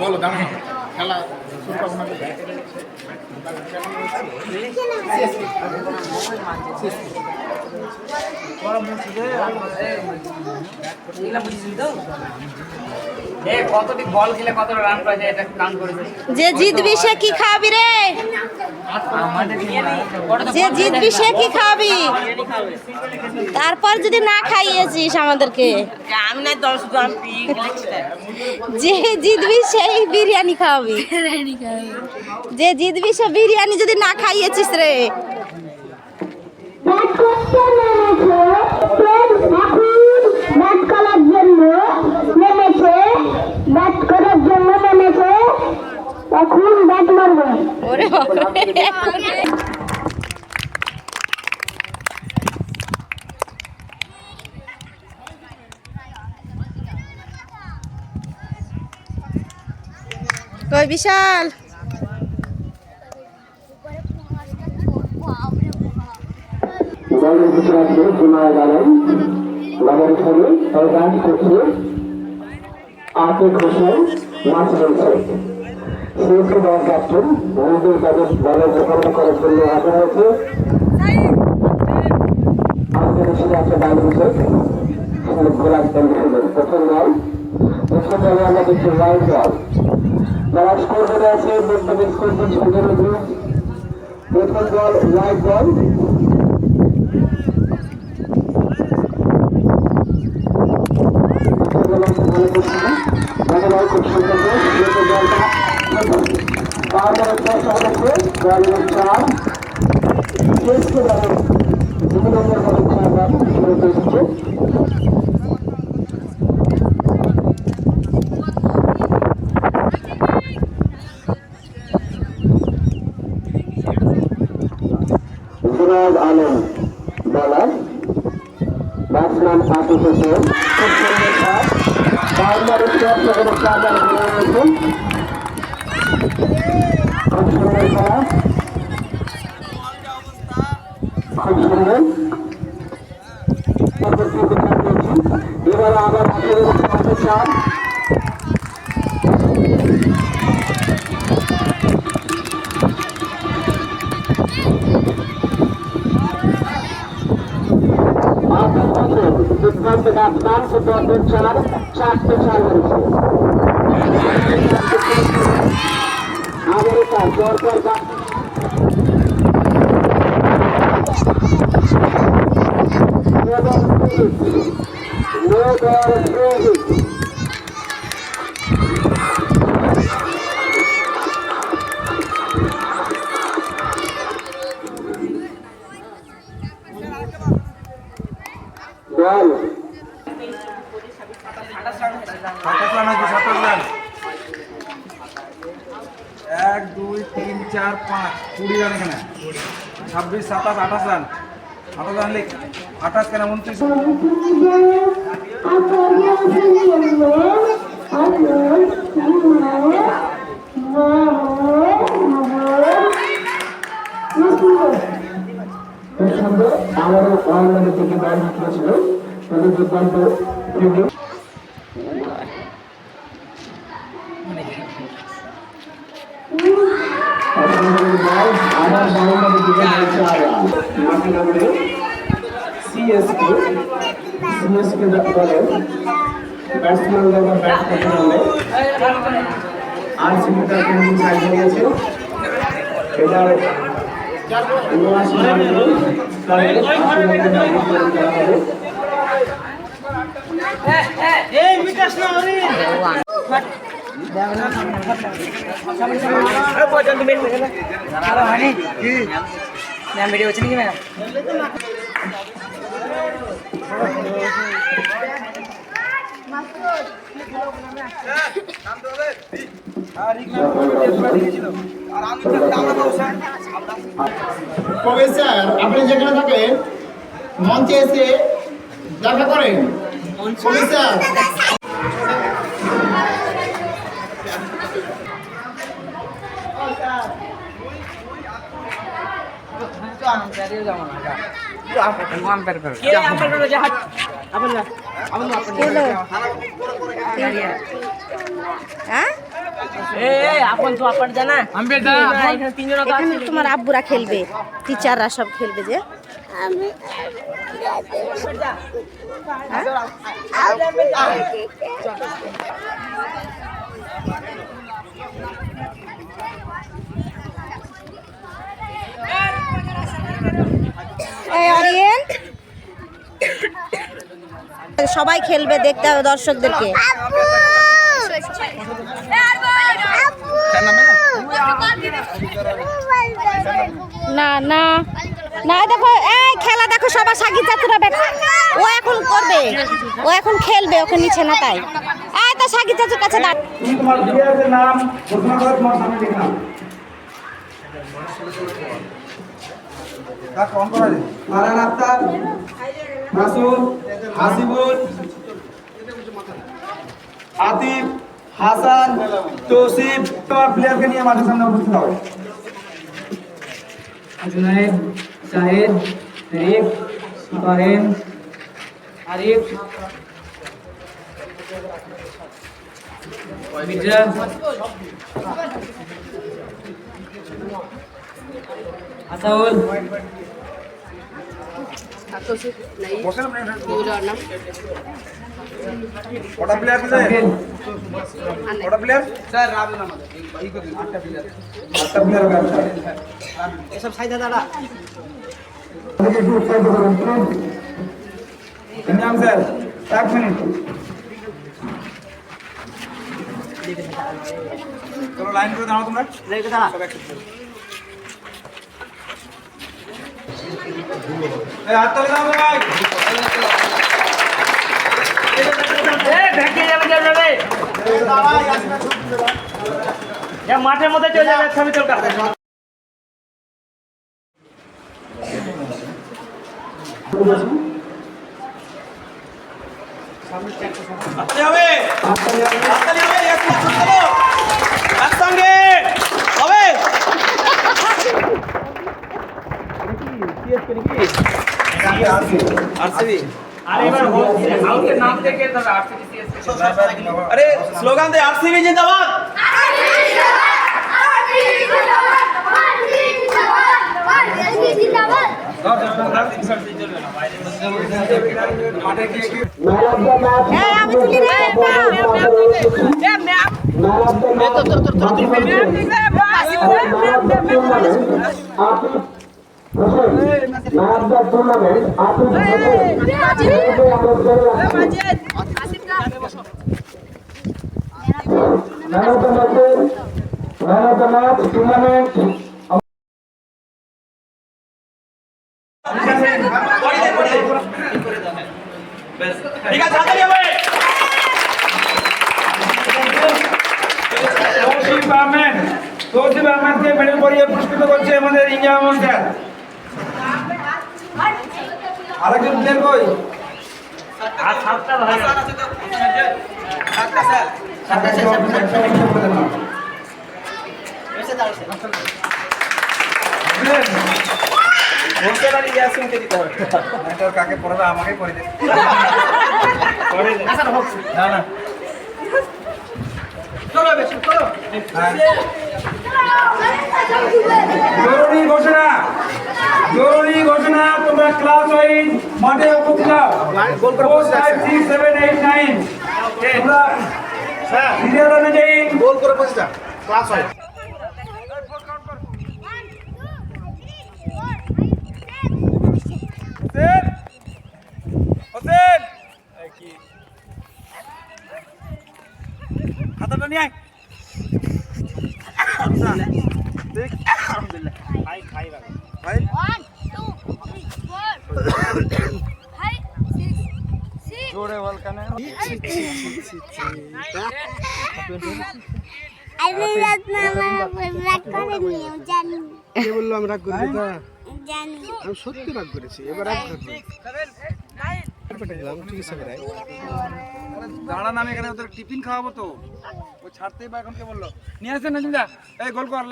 বলো দাঁড়ানো খেলা শুরু করবো না যে জিতবি সে কি খাবি রে? যে জিতবি সে কি খাবি? তারপর যদি না খাইয়েছিস আমাদেরকে, যে জিতবি সেই বিরিয়ানি খাওয়াবি। যে জিতবি সে বিরিয়ানি যদি না খাইয়েছিস রে। এখন ব্যাট মারবে। ওরে কই বিশাল দলের ভিতরে আছে জুনায়েদ আলম, লাগারি খালি গান করছে আতিক হোসেন, মাছ রয়েছে সিএসকে দল ক্যাপ্টেন মহিউদ্দিন তাদের দলের মোকাবিলা করার জন্য আসা হয়েছে। আমাদের সাথে আছে ডান হোসেন গোলাপ চন্দ্র প্রথম দল। প্রথম দলে আমরা দেখছি লাইন দল, যারা স্কোর করে আছে বর্তমান স্কোর করছে প্রথম দল লাইভ দল। জুনায়েদ আলম বলার, ব্যাটসম্যান আতিক হোসেন খুব সুন্দর শট, বাউন্ডারি শট সেখানে 4 রান ঘুরে রয়েছে। খুব সুন্দর খেলা, খুব সুন্দর। এবার আবার হাতে 4 দুর্দান্ত ব্যাটসম্যান ফুটবলের 4টি 4 হয়েছে। আমেরিকা জোরদার বল 1 2 3 4 5 20 রান এখানে 26 27 28 রান 28 রান লিখ 28 কেন 29 আমারও অনলাইনে থেকে দল জিতেছিল তাদের দুর্দান্ত আমার বাউন্ডারি দিকে সিএসকে দলের ব্যাটসম্যান দল ব্যাট করতে হলে আর সিমিটার ক্যান্ডিং সাইড হয়ে গেছে। এবার 79 রান তাদের 80 করা হবে। এই মিটাস না রে ভিডিও হচ্ছে নাকি ম্যাডাম? কবে স্যার আপনি যেখানে থাকেন মঞ্চে এসে দেখা করেন কবে স্যার হ্যাঁ এখানে তোমার আব্বুরা খেলবে, টিচাররা সব খেলবে যে। এই অরিয়েন সবাই খেলবে, দেখতে হবে দর্শকদেরকে। না না না দেখো, এই খেলা দেখো সবার সাকিব চাচুরা ও এখন করবে, ও এখন খেলবে, ওকে নিচে না তাই। এই তো সাকিব চাচুর কাছে দাঁড়। তোমার প্লেয়ারের নাম ঘোষণা করে তোমার সামনে লিখলাম। দেখো অন করা যায়। ফারহান আক্তার, মাসুদ, হাসিবুল, আতিফ, হাসান, তৌসিফ, তোমার প্লেয়ারকে নিয়ে মাঠের সামনে উপস্থিত হও। जुनैद, शाहिद, शरीफ, फाहिम, आरिफ, मिर्जा, আসাউল, বসেন কটা প্লেয়ার আছে? কটা প্লেয়ার? স্যার রাজু নাম আছে। এই কত? 8টা প্লেয়ার। 8টা প্লেয়ার আছে। এসব সাইডে দাঁড়া। ইনাম স্যার 1 মিনিট। চলো লাইন করে দাঁড়াও তোমরা। লাইনে দাঁড়া। সব একসাথে। এই হাত তালি দাও ভাই। মাঠের মধ্যে চলে যাবে ছবি তোলটা। अरे स्लोगन दे आरसीबी जिंदाबाद। আমি তুলি রে तौसीफ अहमद के मेडल पड़िए पुरस्कृत করছে আমাদের ইন্ডিয়া মন্ডল। আরেকজন প্লেয়ার কই? আর সাতটা ভাই আছে তো। সাতটা স্যার। সাতটা স্যার। এসে দাঁড়াছে। বলতে পারি ইয়াসিনকে দিতে হবে। এটা কাকে পড়াবে আমাকে করে দে। করে দে। না স্যার হোক। না না। চলো বেশি চলো। জরুরি ঘোষণা তোমরা ক্লাস ওয়াইজ মাঠে উপস্থিত হও। গোল করে 5 6 7 8 9 তোমরা স্যার সিরিয়াল অনুযায়ী গোল করে পৌঁছা ক্লাস ওয়াইজ। হোসেন হোসেন কি খাতাটা নিয়ে আয়। দেখ আলহামদুলিল্লাহ ভাই ভাই 1 2 3 4 5 6 জোরে বল কানে। আমি রাত রাগ করে নিও জানি। কে বললো আমি রাগ করি না? জানি আমি সত্যি রাগ করেছি। এবার রাগ করব। দাঁড়া নামে এখানে ওদের টিফিন খাওয়াবো তো। ও ছাড়তেই বা এখন কে বললো? নিয়ে আসেন নাজিমদা। এই গোল কর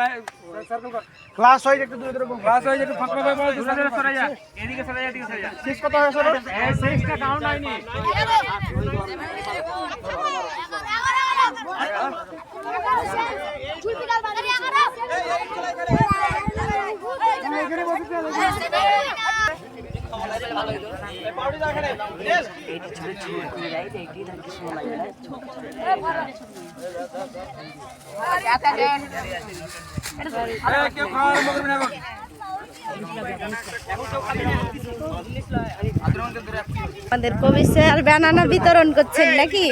সার্কেল কর। ক্লাস ওয়াইজ একটু দূরে দূরে গোল। ক্লাস ওয়াইজ একটু ফাঁকা ফাঁকা বল। দূরে দূরে সরে যা। এদিকে সরে যা, এদিকে সরে যা। 6 কত হয়েছে রে? 6 টা কাউন্ট হয়নি। কেউ খাওয়া আরম্ভ করবে না এখন। আমাদের কবি স্যার ব্যানানা বিতরণ করছেন নাকি?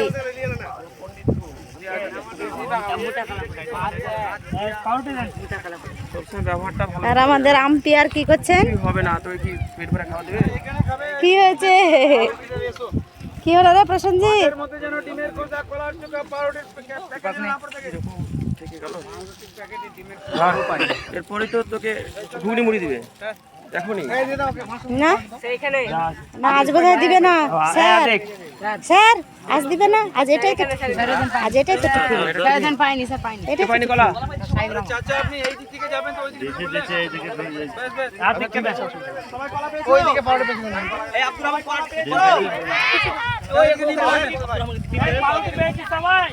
সবসময় ব্যবহারটা ভালো আর আমাদের আম্পিয়ার কি করছেন? হবে না তো কি পেট ভরে খাওয়া দেবে? কি হয়েছে? কি হলো রে প্রসেনজিৎ? এর মধ্যে যেন ডিমের খোসা, কলার চোখা, পাউরুটির প্যাকেট না পড়ে থাকে। এরপরে তো তোকে ঘুগনি মুড়ি দিবে দেখো নি না না আজ বোধহয় দিবে না স্যার। স্যার আজ দিবে না, আজ এটাই তো আজ এটাই তো টিফিন। এটা পাইনি কলা চাচা আপনি এই দিক থেকে যাবেন তো ওই দিকে ঘুরলে। সবাই কলা পেয়েছো? ওই দিকে পাউডার পেছনে এই আব্দুর রহমান কলা পেয়েছো ওই দিকে দিন ভাই। পাউডার পেয়েছি সবাই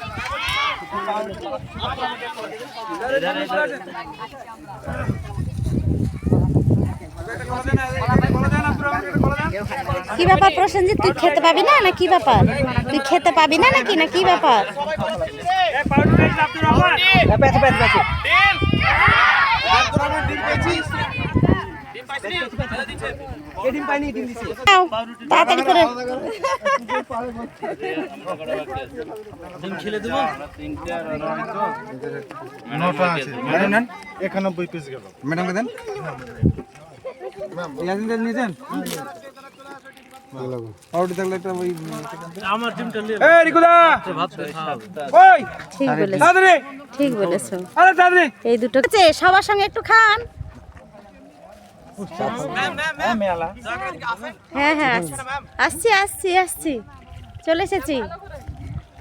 কি ব্যাপার প্রসেনজিৎ, তুই খেতে পাবি না না কি ব্যাপার? তুই খেতে পাবি না নাকি না কি ব্যাপার? এই পাউডার পেয়েছি আব্দুর রহমান পেয়েছি নাও, তাড়াতাড়ি করে। ম্যাডামকে দেন। ইয়াসিন দেন নিয়েছেন? পাউরুটি থাকলে একটা ওই আমার ডিমটা নিয়ে এই রিকুদা ওই ঠিক বলেছো, তাড়াতাড়ি ঠিক বলেছো। আরে তাড়াতাড়ি এই দুটো আছে, সবার সঙ্গে একটু খান। হ্যাঁ হ্যাঁ আসছি আসছি আসছি, চলে এসেছি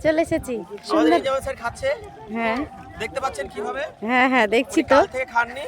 চলে এসেছি। সুন্দর। যেমন স্যার খাচ্ছে হ্যাঁ দেখতে পাচ্ছেন কিভাবে হ্যাঁ হ্যাঁ দেখছি তো। থেকে খাননি